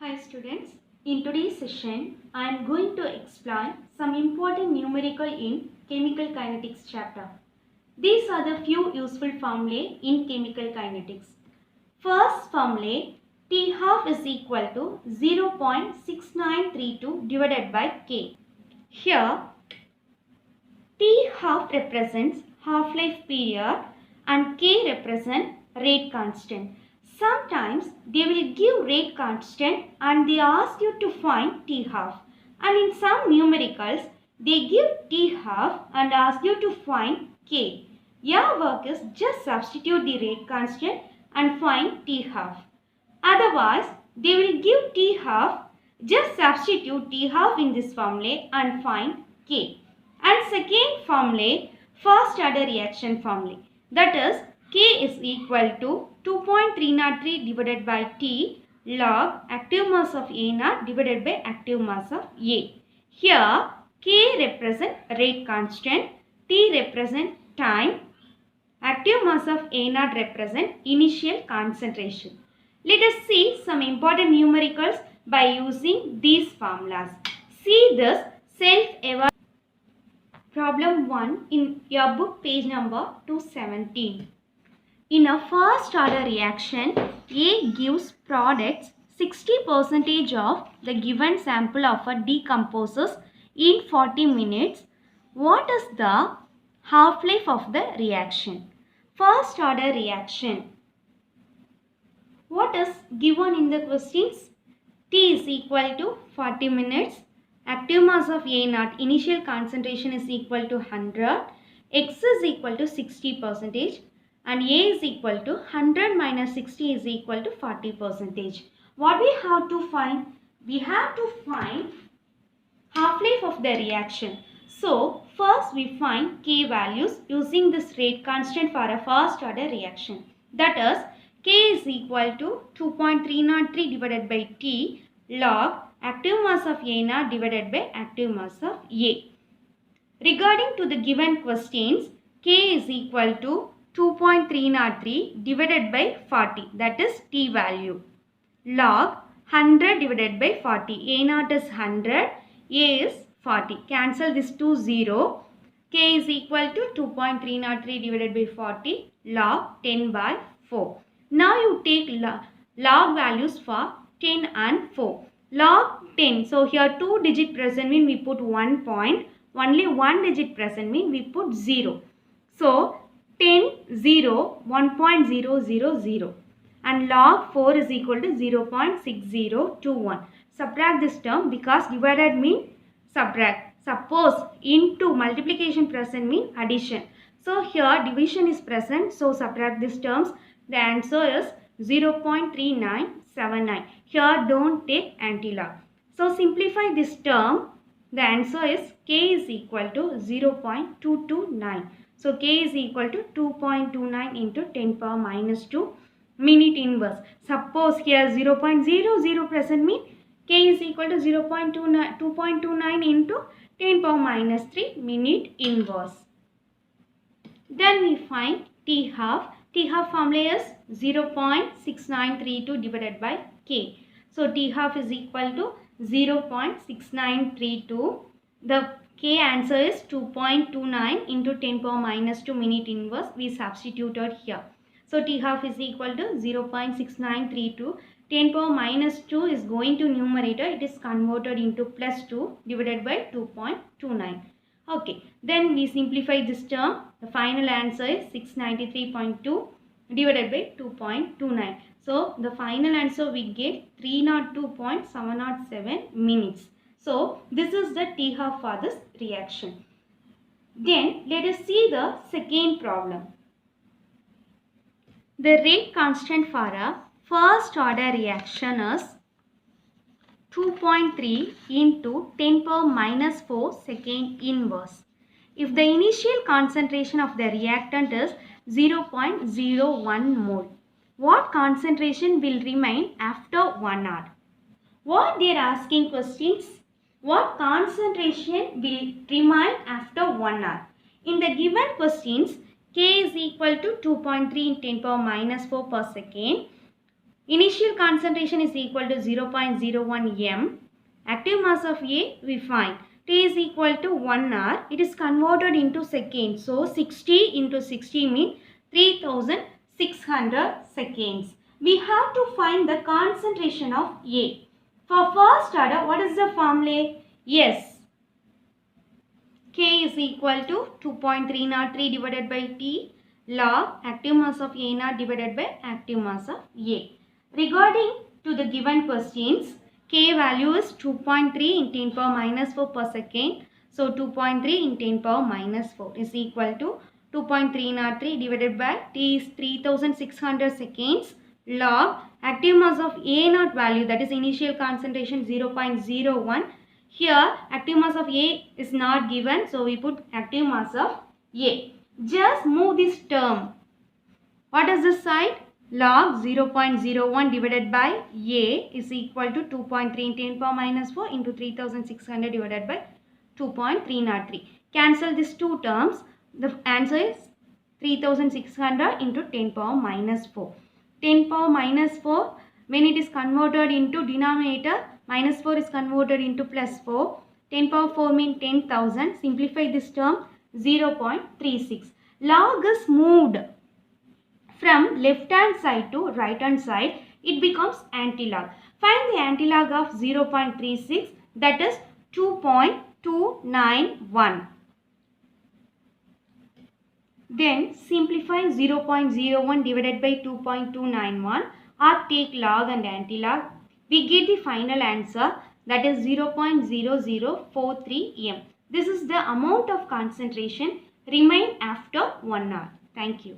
Hi students, in today's session I am going to explain some important numerical in chemical kinetics chapter. These are the few useful formulae in chemical kinetics. First formula, T half is equal to 0.6932 divided by K. Here T half represents half-life period and K represents rate constant. Sometimes they will give rate constant and they ask you to find T half. And in some numericals, they give T half and ask you to find K. Your work is just substitute the rate constant and find T half. Otherwise, they will give T half, just substitute T half in this formula and find K. And second formula, first order reaction formula, that is K is equal to 2.303 divided by T log active mass of A naught divided by active mass of A. Here K represent rate constant, T represent time, active mass of A naught represent initial concentration. Let us see some important numericals by using these formulas. See this self-evaluation. Problem 1 in your book, page number 217. In a first order reaction, A gives products 60% of the given sample of a decomposes in 40 minutes. What is the half-life of the reaction? First order reaction. What is given in the questions? T is equal to 40 minutes. Active mass of A naught, initial concentration is equal to 100. X is equal to 60% and A is equal to 100 minus 60 is equal to 40%. What we have to find? We have to find half-life of the reaction. So, first we find K values using this rate constant for a first order reaction. That is, K is equal to 2.303 divided by T log active mass of A naught divided by active mass of A. Regarding to the given questions, K is equal to 2.303 divided by 40, that is T value, log 100 divided by 40. A naught is 100, A is 40. Cancel this to 0. K is equal to 2.303 divided by 40 log 10 by 4. Now you take log values for 10 and 4. Log 10. So here 2 digit present mean we put 1 point. Only 1 digit present mean we put 0. So 10, 0, 1.000. And log 4 is equal to 0.6021. Subtract this term because divided mean subtract. Suppose into multiplication present mean addition. So here division is present. So subtract these terms. The answer is 0.3979. Here don't take antilog. So simplify this term. The answer is K is equal to 0.229. So K is equal to 2.29 into 10 power minus 2 minute inverse. Suppose here 0.00 present mean K is equal to 2.29 into 10 power minus 3 minute inverse. Then we find T half. T half formula is 0.6932 divided by K. So T half is equal to 0.6932. The K answer is 2.29 into 10 power minus 2 minute inverse. We substituted here. So T half is equal to 0.6932. 10 power minus 2 is going to numerator. It is converted into plus 2 divided by 2.29. Okay. Then we simplify this term. The final answer is 693.2 divided by 2.29. So the final answer we get 302.707 minutes. So this is the T half for this reaction. Then let us see the second problem. The rate constant for a first order reaction is 2.3 into 10 power minus 4 second inverse. If the initial concentration of the reactant is 0.01 mole, what concentration will remain after 1 hour? What they are asking questions? What concentration will remain after 1 hour? In the given questions, K is equal to 2.3 in 10 power minus 4 per second. Initial concentration is equal to 0.01 m. Active mass of A we find. T is equal to 1 hour. It is converted into seconds. So 60 into 60 means 3600 seconds. We have to find the concentration of A. For first order, what is the formula? Yes. K is equal to 2.303 divided by T log active mass of A naught divided by active mass of A. Regarding to the given questions, K value is 2.3 in 10 power minus 4 per second. So 2.3 in 10 power minus 4 is equal to 2.303 divided by T is 3600 seconds log active mass of A naught value, that is initial concentration 0.01. Here active mass of A is not given, so we put active mass of A. Just move this term. What is this side? Log 0.01 divided by A is equal to 2.3 in 10 power minus 4 into 3600 divided by 2.303. Cancel these two terms. The answer is 3600 into 10 power minus 4. 10 power minus 4, when it is converted into denominator, minus 4 is converted into plus 4. 10 power 4 means 10,000. Simplify this term, 0.36. Log is moved from left hand side to right hand side, it becomes antilog. Find the antilog of 0.36, that is 2.291. Then simplify 0.01 divided by 2.291 or take log and antilog. We get the final answer, that is 0.0043 m. This is the amount of concentration remain after 1 hour. Thank you.